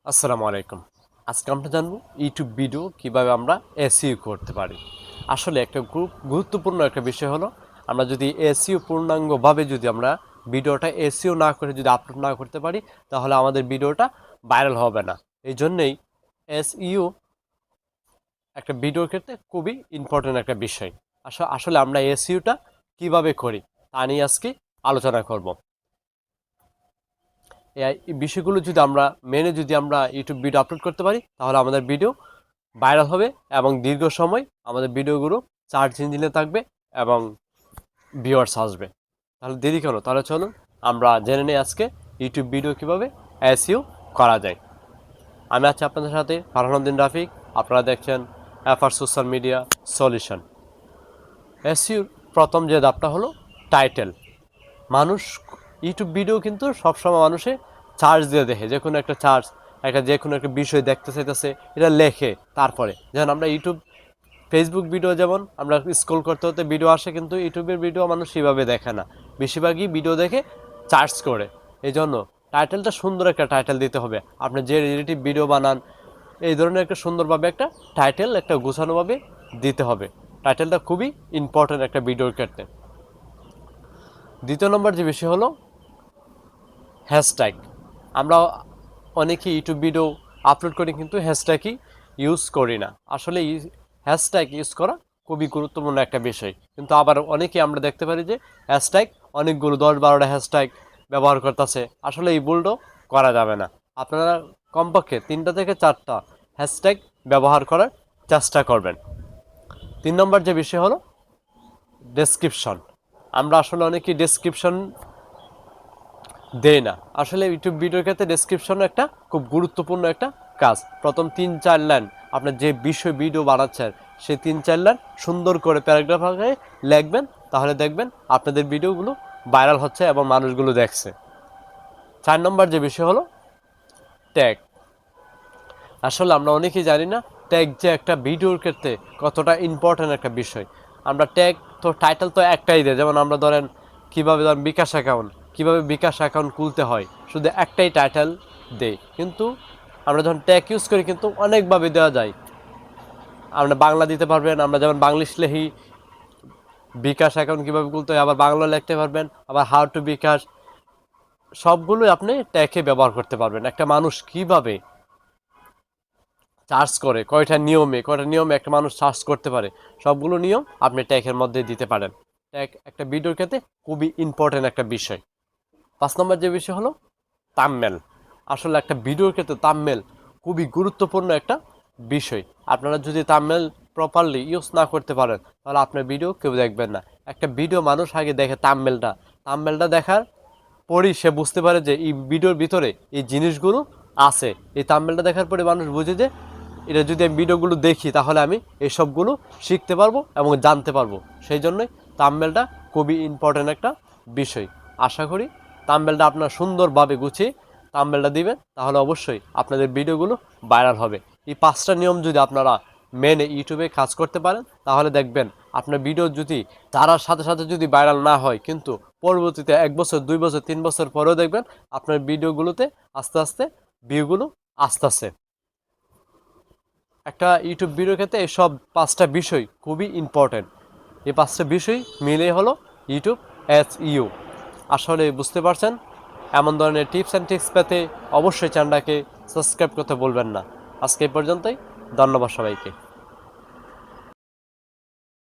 আসসালামু আলাইকুম। আজকে আমরা জানবো ইউটিউব ভিডিও কিভাবে আমরা এসইও করতে পারি। আসলে একটা গুরুত্বপূর্ণ একটা বিষয় হলো, আমরা যদি এসইও পূর্ণাঙ্গভাবে যদি আমরা ভিডিওটা এসইও না করে যদি আপলোড না করতে পারি, তাহলে আমাদের ভিডিওটা ভাইরাল হবে না। এই জন্যেই এসইও একটা ভিডিওর ক্ষেত্রে খুবই ইম্পর্টেন্ট একটা বিষয়। আসলে আমরা এসইওটা কিভাবে করি তা নিয়ে আজকে আলোচনা করব। এই বিষয়গুলো যদি আমরা মেনে যদি আমরা ইউটিউব ভিডিও আপলোড করতে পারি, তাহলে আমাদের ভিডিও ভাইরাল হবে এবং দীর্ঘ সময় আমাদের ভিডিওগুলো সার্চ ইঞ্জিনে থাকবে এবং ভিউয়ার্স আসবে। তাহলে দেরি কেন? তাহলে চলুন আমরা জেনে নিই আজকে ইউটিউব ভিডিও কীভাবে এসইও করা যায়। আমি আছি আপনাদের সাথে ফারহানুদ্দিন রাফিক। আপনারা দেখছেন এফআর সোশ্যাল মিডিয়া সলিউশন। এসইওর প্রথম যে ধাপটা হলো টাইটেল। মানুষ ইউটিউব ভিডিও কিন্তু সবসময় মানুষে চার্জ দিয়ে দেখে, যে কোনো একটা চার্জ, যে কোনো একটা বিষয় দেখতে চাইতেছে, এটা লেখে। তারপরে যেমন আমরা ইউটিউব ফেসবুক ভিডিও যেমন আমরা স্ক্রল করতে হতে ভিডিও আসে, কিন্তু ইউটিউবের ভিডিও মানুষ সেভাবে দেখে না, বেশিরভাগই ভিডিও দেখে চার্জ করে। এই জন্য টাইটেলটা সুন্দর একটা টাইটেল দিতে হবে। আপনি যে রিলেটিভ ভিডিও বানান, এই ধরনের একটা সুন্দরভাবে একটা টাইটেল একটা গোছানোভাবে দিতে হবে। টাইটেলটা খুবই ইম্পর্ট্যান্ট একটা ভিডিওর ক্ষেত্রে। দ্বিতীয় নম্বর যে বিষয় হলো হ্যাশট্যাগ। আমরা অনেকে ইউটিউব ভিডিও আপলোড করি কিন্তু হ্যাশট্যাগই ইউজ করি না। আসলে হ্যাশট্যাগ ইউজ করা খুবই গুরুত্বপূর্ণ একটা বিষয়, কিন্তু আবার অনেকে আমরা দেখতে পারি যে হ্যাশট্যাগ অনেকগুলো 10-12টা হ্যাশট্যাগ ব্যবহার করতেছে। আসলে এই ভুলটাও করা যাবে না। আপনারা কমপক্ষে 3টা থেকে 4টা হ্যাশট্যাগ ব্যবহার করার চেষ্টা করবেন। 3 নম্বর যে বিষয় হলো ডেসক্রিপশন। আমরা আসলে অনেকেই ডেসক্রিপশন দেয় না। আসলে ইউটিউব ভিডিওর ক্ষেত্রে ডেসক্রিপশন একটা খুব গুরুত্বপূর্ণ একটা কাজ। প্রথম 3-4 লাইন আপনার যে বিষয় ভিডিও বানাচ্ছেন, সেই 3-4 লাইন সুন্দর করে প্যারাগ্রাফ আকারে লিখবেন, তাহলে দেখবেন আপনাদের ভিডিওগুলো ভাইরাল হচ্ছে এবং মানুষগুলো দেখছে। 4 নম্বর যে বিষয় হলো ট্যাগ। আসলে আমরা অনেকেই জানি না ট্যাগ যে একটা ভিডিওর ক্ষেত্রে কতটা ইম্পর্ট্যান্ট একটা বিষয়। আমরা ট্যাগ তো টাইটেল তো একটাই দেয়, যেমন আমরা ধরেন কীভাবে ধরেন কীভাবে বিকাশ অ্যাকাউন্ট খুলতে হয়, শুধু একটাই টাইটেল দেই। কিন্তু আমরা যখন ট্যাগ ইউজ করি কিন্তু অনেকভাবে দেওয়া যায়। আমরা বাংলা দিতে পারবেন, আমরা যেমন বাংলিশ লেখি বিকাশ অ্যাকাউন্ট কীভাবে খুলতে হয়, আবার বাংলা লিখতে পারবেন, আবার হাউ টু বিকাশ, সবগুলোই আপনি ট্যাগে ব্যবহার করতে পারবেন। একটা মানুষ কীভাবে চার্জ করে, কয়টা নিয়মে একটা মানুষ চার্জ করতে পারে, সবগুলো নিয়ম আপনি ট্যাগের মধ্যে দিতে পারেন। ট্যাগ একটা ভিডিওর ক্ষেত্রে খুবই ইম্পর্টেন্ট একটা বিষয়। 5 নম্বর যে বিষয় হলো থাম্বনেল। আসলে একটা ভিডিওর ক্ষেত্রে থাম্বনেল খুবই গুরুত্বপূর্ণ একটা বিষয়। আপনারা যদি থাম্বনেল প্রপারলি ইউজ না করতে পারেন, তাহলে আপনার ভিডিও কেউ দেখবেন না। একটা ভিডিও মানুষ আগে দেখে থাম্বনেলটা দেখার পরই সে বুঝতে পারে যে এই ভিডিওর ভিতরে এই জিনিসগুলো আছে। এই থাম্বনেলটা দেখার পরে মানুষ বুঝে যে এটা যদি আমি ভিডিওগুলো দেখি, তাহলে আমি এইসবগুলো শিখতে পারবো এবং জানতে পারবো। সেই জন্যই থাম্বনেলটা খুবই ইম্পর্ট্যান্ট একটা বিষয়। আশা করি থাম্বনেলটা আপনার সুন্দরভাবে গুছিয়ে থাম্বনেলটা দিবেন, তাহলে অবশ্যই আপনাদের ভিডিওগুলো ভাইরাল হবে। এই 5টা নিয়ম যদি আপনারা মেনে ইউটিউবে কাজ করতে পারেন, তাহলে দেখবেন আপনার ভিডিও যদি তারার সাথে সাথে যদি ভাইরাল না হয়, কিন্তু পরবর্তীতে 1 বছর 2 বছর 3 বছর পরেও দেখবেন আপনার ভিডিওগুলোতে আস্তে আস্তে ভিউগুলো আসতেছে। একটা ইউটিউব ভিডিওর ক্ষেত্রে এসব 5টা বিষয় খুবই ইম্পর্টেন্ট। এই 5টা বিষয় মিলে হলো ইউটিউব এসইও। আসলে বুঝতে পারছেন? এমন ধরনের টিপস অ্যান্ড ট্রিক্স পেতে অবশ্যই চ্যানেলটাকে সাবস্ক্রাইব করতে বলবেন না। আজকে এই পর্যন্তই। ধন্যবাদ সবাইকে।